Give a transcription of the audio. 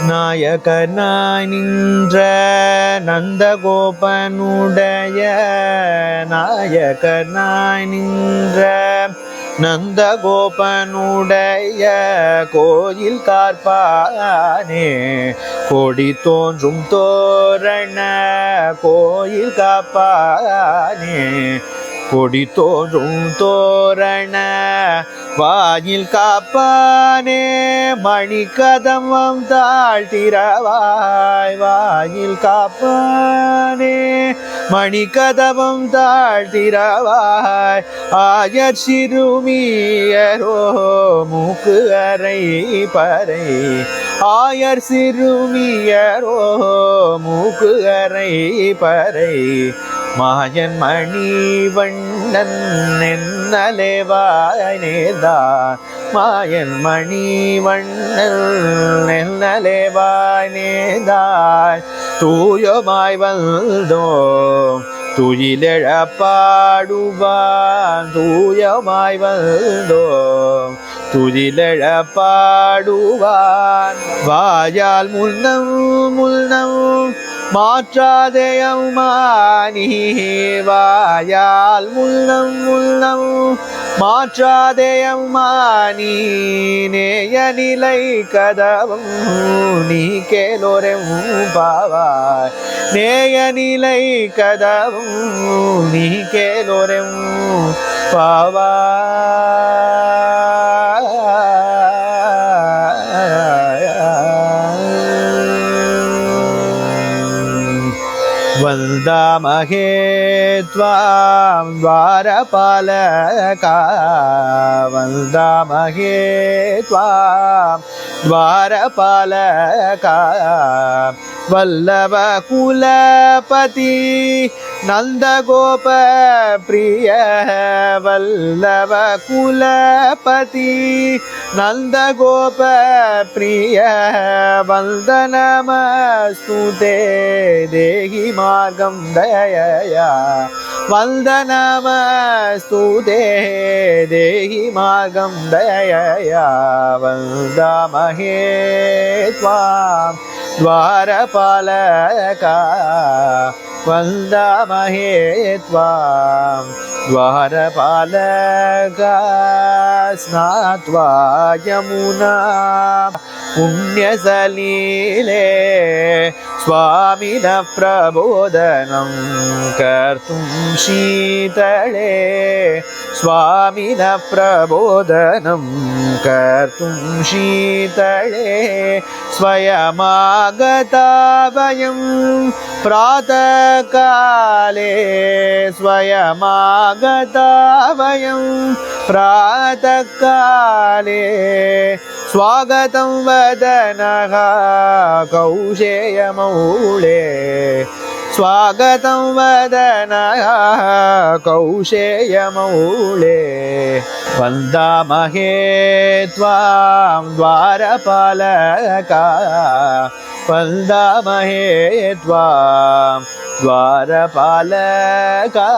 நாயகனாய் நின்ற நந்தகோபனுடைய நாயகனாய் நின்ற நந்தகோபனுடைய கோயில் காப்பானே கொடி தோன்றும் தோரண கோயில் காப்பானே கொடி தோன்றும் தோரண வாயில் காப்பானே மணி கதம்பம் தாழ்த்திரவாய் வாயில் காப்பானே மணி கதம்பம் தாழ்த்திரவாய் ஆயர் சிறுமியரோ மூக்கு அறை பறை ஆயர் சிறுமியரோ மூக்கு அறை பறை மாயன் மணிவண்ணன் நென்னலேவாய் நேர்ந்தார் மாயன் மணிவண்ணன் நென்னலேவாய் நேர்ந்தாய் தூயமாய் வந்தோம் துயிலெழப்பாடுவான் தூயமாய் வந்தோம் துயிலெழப்பாடுவான் வாயால் முன்னம் முன்னம் மாற்றாதேயம்மானி வாயால் முன்னம் முன்னம் மாற்றாதேயம்மானி நேய நிலை கதவும் நீ கேளோரெம் பாவாய் நேய நிலை கதவும் நீ கேளோரெம் वन्दामहे त्वां द्वारपालका वन्दामहे त्वां द्वारपालका वल्लभकुलपति नन्दगोप प्रिय वल्लभकुलपति नन्दगोप प्रिय वन्दनमस्तु ते देहि मार्गं दयया वन्दनमस्तु ते देहि मार्गं दयया वन्दामहे त्वां द्वारपालका वन्दामहे त्वां द्वारपालका स्नात्वा यमुना पुण्यसलीले स्वामिनः प्रबोधनं कर्तुं शीतले स्वामिनः प्रबोधनं कर्तुं शीतले स्वयमागता वयं प्रातःकाले स्वयमागता वयं प्रातःकाले स्वागतं वदनः कौशेयमौळे स्वागतं वदनः कौशेयमौळे वन्दामहे त्वां द्वारपालका वन्दामहे त्वां द्वारपालका